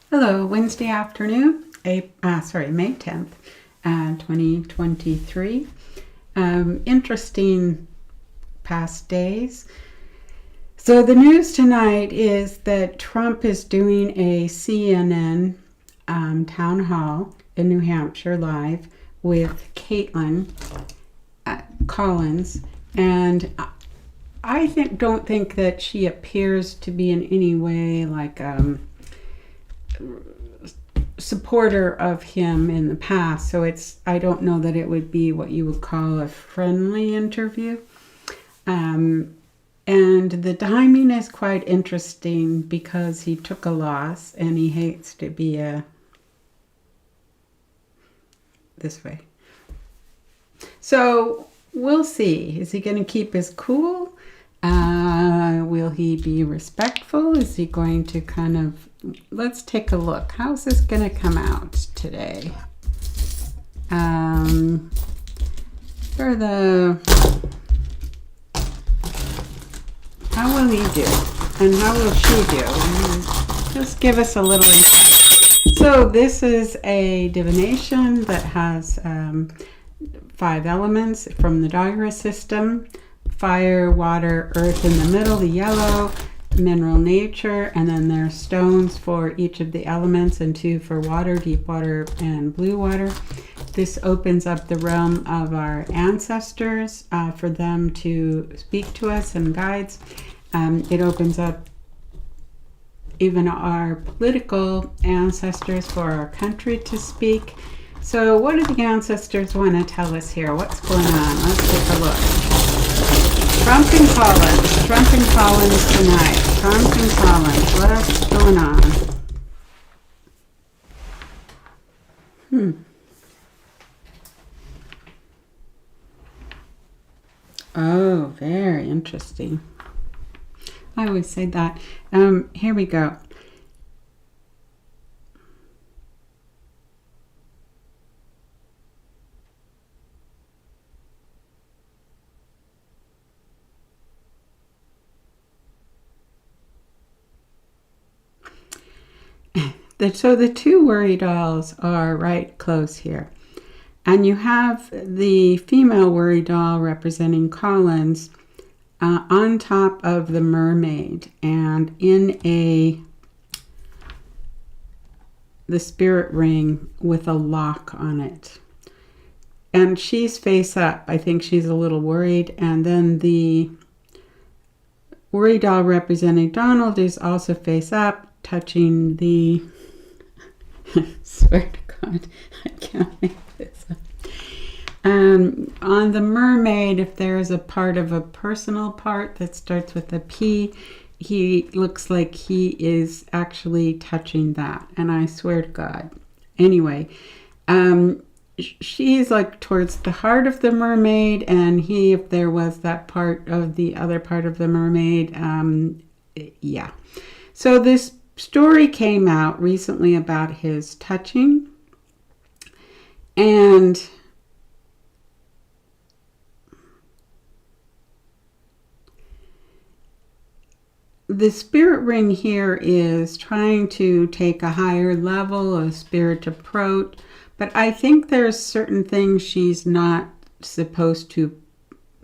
Hello, Wednesday afternoon, May 10th, 2023. Interesting past days. So the news tonight is that Trump is doing a CNN town hall in New Hampshire live with Kaitlin Collins, and I don't think that she appears to be in any way like supporter of him in the past, so I don't know that it would be what you would call a friendly interview. And the timing is quite interesting because he took a loss and he hates to be this way. So we'll see. Is he going to keep his cool? Will he be respectful? Is he going to let's take a look. How's this going to come out today? How will he do? And how will she do? Just give us a little insight. So this is a divination that has 5 elements from the Doggerist system. Fire, water, earth in the middle, the yellow, mineral nature, and then there's stones for each of the elements and 2 for water, deep water and blue water. This opens up the realm of our ancestors for them to speak to us and guides. It opens up even our political ancestors for our country to speak. So what do the ancestors want to tell us here? What's going on? Let's take a look. Trump and Collins tonight. Trump and Collins, what's going on? Oh, very interesting. I always say that. Here we go. So the 2 worry dolls are right close here. And you have the female worry doll representing Collins on top of the mermaid and in the spirit ring with a lock on it. And she's face up. I think she's a little worried. And then the worry doll representing Donald is also face up, touching the swear to God, I can't make this up. On the mermaid, if there's a part of a personal part that starts with a P, he looks like he is actually touching that. And I swear to God. Anyway, she's like towards the heart of the mermaid, and he, if there was that part of the other part of the mermaid, yeah. So this story came out recently about his touching, and the spirit ring here is trying to take a higher level of spirit approach, but I think there's certain things she's not supposed to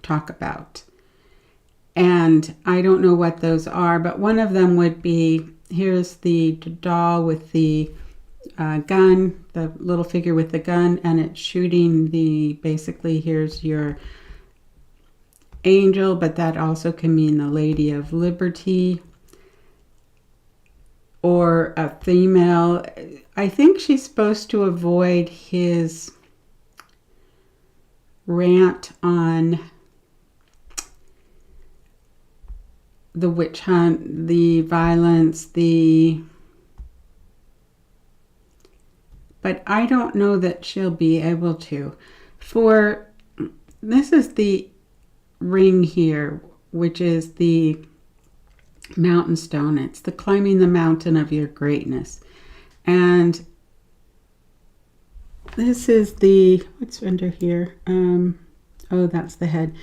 talk about. And I don't know what those are, but one of them would be, here's the doll with the gun, the little figure with the gun, and it's shooting basically here's your angel, but that also can mean the Lady of Liberty or a female. I think she's supposed to avoid his rant on the witch hunt, the violence, but I don't know that she'll be able to. This is the ring here, which is the mountain stone. It's the climbing the mountain of your greatness. And this is what's under here? Oh, that's the head.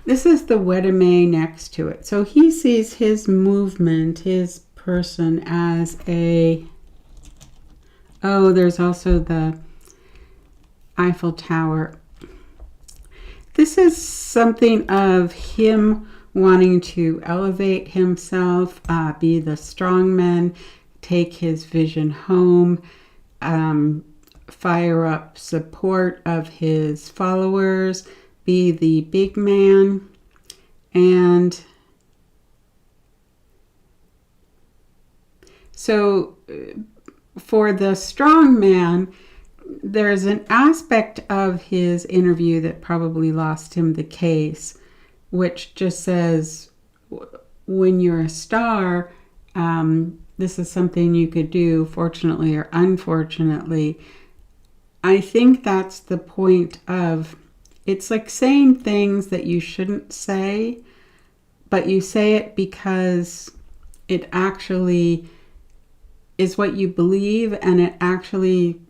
This is the Wedame next to it. So he sees his movement, his person, as a Oh, there's also the Eiffel Tower. This is something of him wanting to elevate himself, be the strongman, take his vision home, fire up support of his followers, be the big man. And so for the strong man, there's an aspect of his interview that probably lost him the case, which just says, when you're a star, this is something you could do, fortunately or unfortunately. I think that's the point of, it's like saying things that you shouldn't say, but you say it because it actually is what you believe, and it actually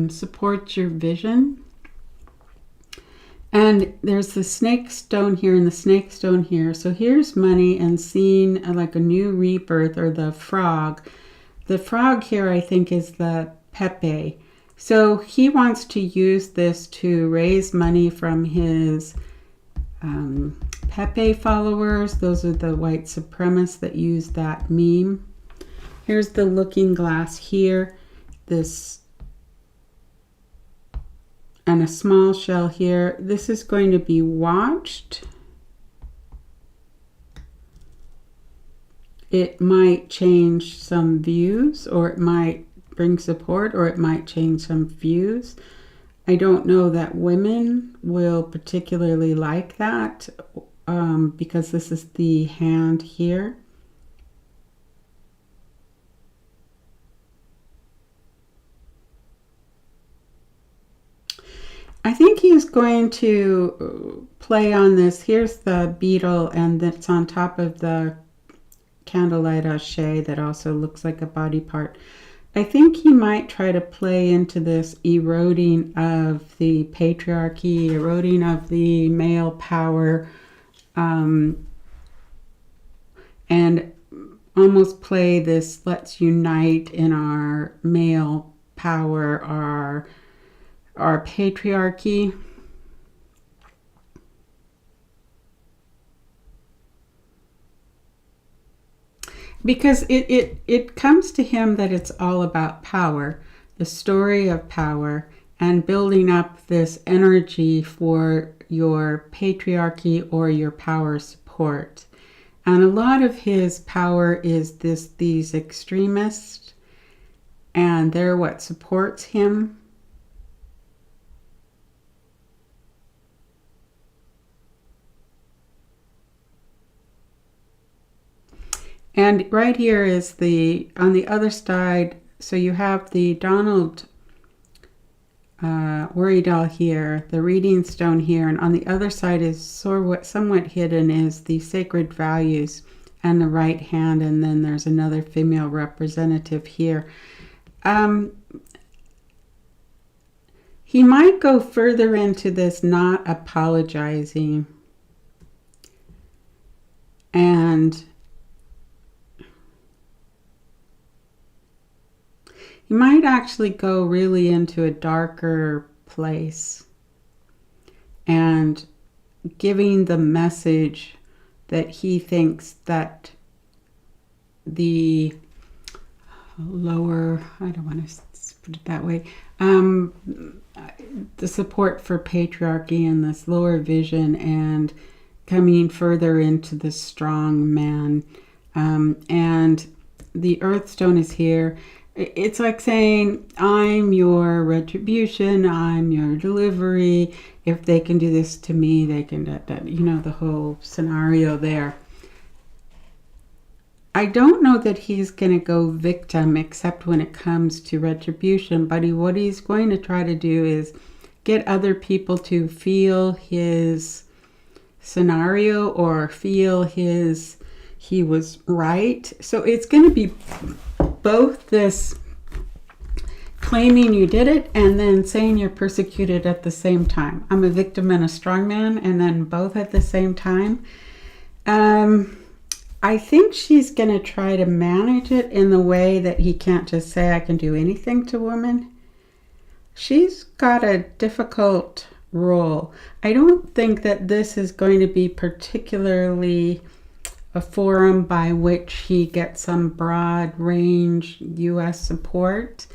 supports your vision. And there's the snake stone here and the snake stone here. So here's money and seeing like a new rebirth, or the frog. The frog here, I think, is the Pepe. So he wants to use this to raise money from his Pepe followers. Those are the white supremacists that use that meme. Here's the looking glass here. This and a small shell here. This is going to be watched. It might change some views, or it might bring support, or it might change some views. I don't know that women will particularly like that, because this is the hand here. I think he's going to play on this. Here's the beetle, and that's on top of the candlelight hachette that also looks like a body part. I think he might try to play into this eroding of the patriarchy, eroding of the male power, and almost play this, let's unite in our male power, our patriarchy. Because it comes to him that it's all about power, the story of power, and building up this energy for your patriarchy or your power support. And a lot of his power is these extremists, and they're what supports him. And right here is on the other side, so you have the Donald worry doll here, the reading stone here, and on the other side is somewhat hidden is the sacred values and the right hand, and then there's another female representative here. He might go further into this not apologizing, and you might actually go really into a darker place and giving the message that he thinks that the lower, I don't want to put it that way, the support for patriarchy and this lower vision and coming further into the strong man. And the earth stone is here. It's like saying, I'm your retribution, I'm your delivery. If they can do this to me, they can do that. You know, the whole scenario there. I don't know that he's going to go victim, except when it comes to retribution. But what he's going to try to do is get other people to feel his scenario or feel he was right. So it's going to be both this claiming you did it and then saying you're persecuted at the same time. I'm a victim and a strong man, and then both at the same time. I think she's going to try to manage it in the way that he can't just say, I can do anything to women. She's got a difficult role. I don't think that this is going to be particularly a forum by which he gets some broad range U.S. support.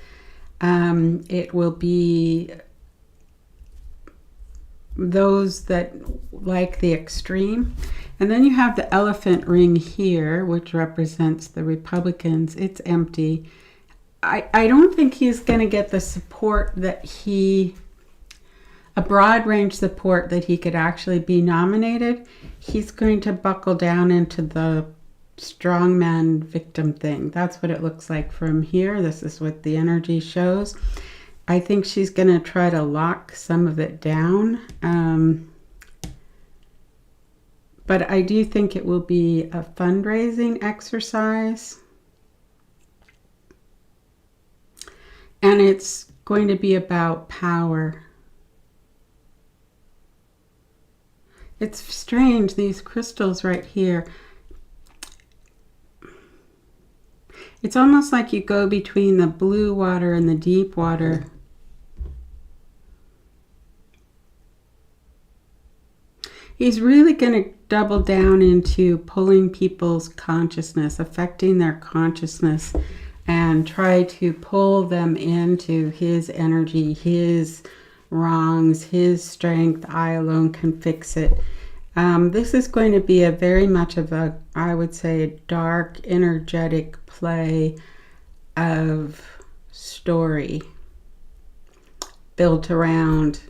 It will be those that like the extreme. And then you have the elephant ring here, which represents the Republicans. It's empty. I don't think he's going to get the support that a broad range support that he could actually be nominated. He's going to buckle down into the strongman victim thing. That's what it looks like from here. This is what the energy shows. I think she's going to try to lock some of it down. But I do think it will be a fundraising exercise. And it's going to be about power. It's strange, these crystals right here. It's almost like you go between the blue water and the deep water. He's really going to double down into pulling people's consciousness, affecting their consciousness, and try to pull them into his energy, his wrongs, his strength. I alone can fix it. This is going to be a very much of a, I would say, a dark, energetic play of story built around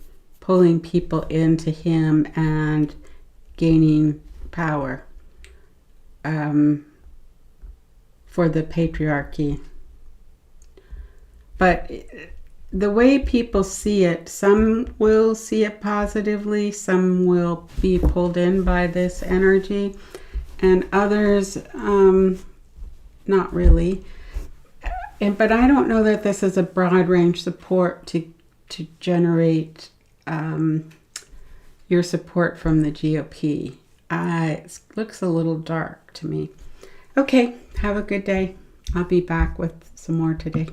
pulling people into him and gaining power for the patriarchy. But the way people see it, some will see it positively, some will be pulled in by this energy, and others not really. But I don't know that this is a broad range support to generate your support from the GOP. It looks a little dark to me. Okay, have a good day. I'll be back with some more today.